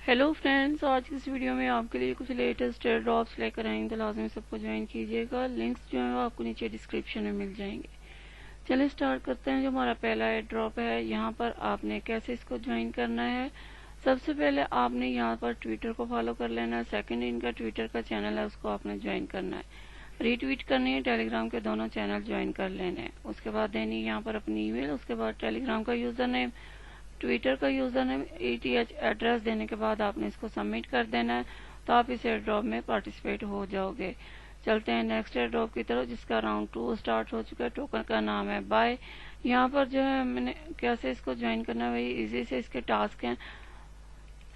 Hello friends, आज की इस वीडियो में आपके लिए कुछ लेटेस्ट एयर ड्रॉप्स लेकर आएंगे, तो लाजमी सबको ज्वाइन कीजिएगा। लिंक्स जो है वो आपको नीचे डिस्क्रिप्शन में मिल जाएंगे। चलिए स्टार्ट करते हैं। जो हमारा पहला एयर ड्रॉप है, यहाँ पर आपने कैसे इसको ज्वाइन करना है। सबसे पहले आपने यहाँ पर ट्विटर को फॉलो कर लेना है। सेकंड, इनका ट्विटर का चैनल है, उसको आपने ज्वाइन करना है। रीट्वीट करनी है, टेलीग्राम के दोनों चैनल ज्वाइन कर लेने हैं। उसके बाद देनी है यहाँ पर अपनी ईमेल। उसके बाद टेलीग्राम का यूजर नेम, ट्विटर का यूजर नेम, ETH एड्रेस देने के बाद आपने इसको सबमिट कर देना है, तो आप इस एयर ड्रॉप में पार्टिसिपेट हो जाओगे। चलते हैं नेक्स्ट एयर ड्रॉप की तरफ, जिसका राउंड 2 स्टार्ट हो चुका है। टोकन का नाम है बाय। यहाँ पर जो है मैंने कैसे इसको ज्वाइन करना है, वही इजी से इसके टास्क हैं।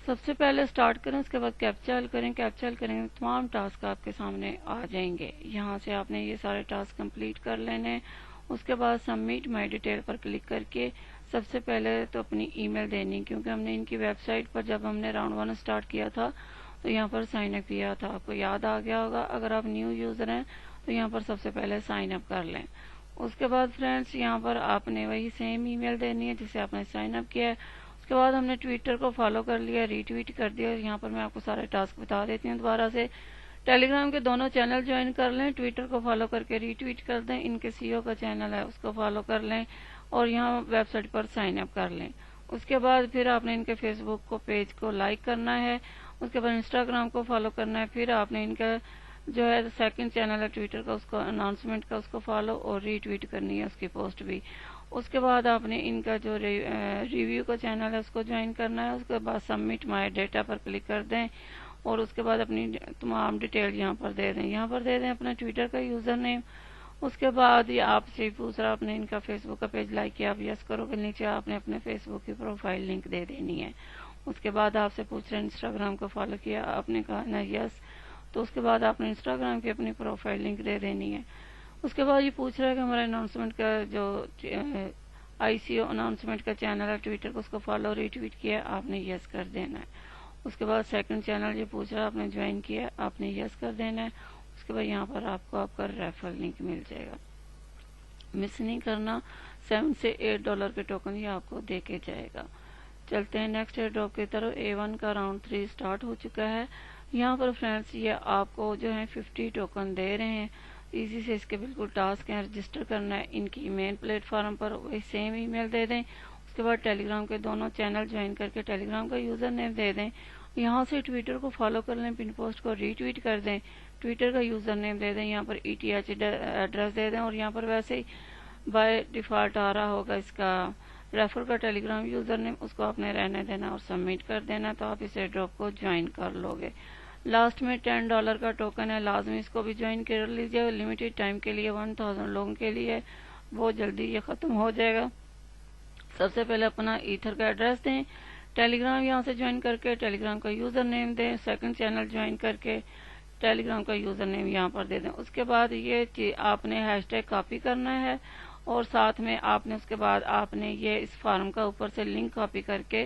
सबसे पहले स्टार्ट करें, उसके बाद कैप्चा हल करें। कैप्चा हल करेंगे तमाम टास्क आपके सामने आ जाएंगे। यहाँ से आपने ये सारे टास्क कंप्लीट कर लेने। उसके बाद सबमिट माय डिटेल पर क्लिक करके सबसे पहले तो अपनी ईमेल देनी, क्योंकि हमने इनकी वेबसाइट पर जब हमने राउंड 1 स्टार्ट किया था तो यहाँ पर साइन अप किया था, आपको याद आ गया होगा। अगर आप न्यू यूज़र हैं तो यहाँ पर सबसे पहले साइन अप कर लें। उसके बाद फ्रेंड्स यहाँ पर आपने वही सेम ईमेल देनी है जिसे आपने साइन अप किया है। उसके बाद हमने ट्विटर को फॉलो कर लिया, रीट्वीट कर दिया। यहाँ पर मैं आपको सारे टास्क बता देती हूँ दोबारा से। टेलीग्राम के दोनों चैनल ज्वाइन कर लें, ट्विटर को फॉलो करके रीट्वीट कर दें, इनके CEO का चैनल है उसको फॉलो कर लें, और यहाँ वेबसाइट पर साइन अप कर लें। उसके बाद फिर आपने इनके फेसबुक को पेज को लाइक करना है। उसके बाद इंस्टाग्राम को फॉलो करना है। फिर आपने इनका जो है सेकंड चैनल है ट्विटर का, उसको अनाउंसमेंट का उसको फॉलो और रीट्वीट करनी है उसकी पोस्ट भी। उसके बाद आपने इनका जो रिव्यू का चैनल है उसको ज्वाइन करना है। उसके बाद सबमिट माय डेटा पर क्लिक कर दें, और उसके बाद अपनी तमाम डिटेल यहाँ पर दे दें। यहाँ पर दे दें अपना ट्विटर का यूज़र नेम। उसके बाद ये आपसे पूछ रहा, आपने इनका फेसबुक का पेज लाइक किया, आप यस करोगे। नीचे आपने अपने फेसबुक की प्रोफाइल लिंक दे देनी है। उसके बाद आपसे पूछ रहे इंस्टाग्राम को फॉलो किया, आपने कहा ना यस, तो उसके बाद आपने इंस्टाग्राम की अपनी प्रोफाइल लिंक दे देनी है। उसके बाद ये पूछ रहा है कि हमारा अनाउंसमेंट का जो ICO अनाउंसमेंट का चैनल है ट्विटर को, उसको फॉलो रीट्वीट किया, आपने यस कर देना है। उसके बाद सेकंड चैनल ये पूछ रहा है, आपने ज्वाइन किया, आपने यस कर देना है। उसके बाद यहाँ पर आपको आपका रेफरल लिंक मिल जाएगा, मिस नहीं करना। $7 से $8 के टोकन ये आपको दे के जाएगा। चलते हैं नेक्स्ट एयर ड्रॉप की तरफ। A1 का राउंड 3 स्टार्ट हो चुका है। यहाँ पर फ्रेंड्स ये आपको जो है 50 टोकन दे रहे हैं। इजी से इसके बिल्कुल टास्क हैं। रजिस्टर करना है इनकी मेन प्लेटफॉर्म पर, वही सेम ईमेल दे दें। उसके बाद टेलीग्राम के दोनों चैनल ज्वाइन करके टेलीग्राम का यूज़र नेम दे दें। यहाँ से ट्विटर को फॉलो कर लें, पिन पोस्ट को रीट्वीट कर दें, ट्विटर का यूज़र नेम दे दें, यहाँ पर ETH एड्रेस दे दें, और यहाँ पर वैसे ही बाय डिफ़ॉल्ट आ रहा होगा इसका रेफर का टेलीग्राम यूज़र नेम, उसको आपने रहने देना और सबमिट कर देना, तो आप इस एयरड्रॉप को ज्वाइन कर लोगे। लास्ट में $10 का टोकन है, लाजमी इसको भी ज्वाइन कर लीजिए। लिमिटेड टाइम के लिए 1000 लोगों के लिए, बहुत जल्दी ये ख़त्म हो जाएगा। सबसे पहले अपना ईथर का एड्रेस दें, टेलीग्राम यहाँ से ज्वाइन करके टेलीग्राम का यूज़र नेम दें, सेकंड चैनल ज्वाइन करके टेलीग्राम का यूज़र नेम यहाँ पर दे दें। उसके बाद ये आपने हैशटैग कॉपी करना है, और साथ में आपने उसके बाद आपने ये इस फॉर्म का ऊपर से लिंक कॉपी करके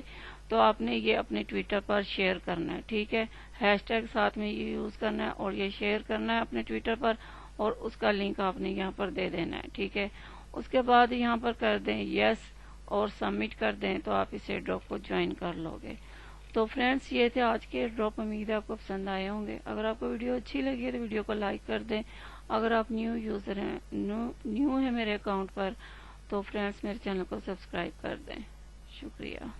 तो आपने ये अपने ट्विटर पर शेयर करना है। ठीक है, हैशटैग साथ में ये यूज़ करना है और ये शेयर करना है अपने ट्विटर पर, और उसका लिंक आपने यहाँ पर दे देना है। ठीक है, उसके बाद यहाँ पर कर दें यस और सबमिट कर दें, तो आप इस एयरड्रॉप को ज्वाइन कर लोगे। तो फ्रेंड्स ये थे आज के एयरड्रॉप, उम्मीद है आपको पसंद आए होंगे। अगर आपको वीडियो अच्छी लगी है तो वीडियो को लाइक कर दें। अगर आप न्यू यूज़र हैं, न्यू है मेरे अकाउंट पर, तो फ्रेंड्स मेरे चैनल को सब्सक्राइब कर दें। शुक्रिया।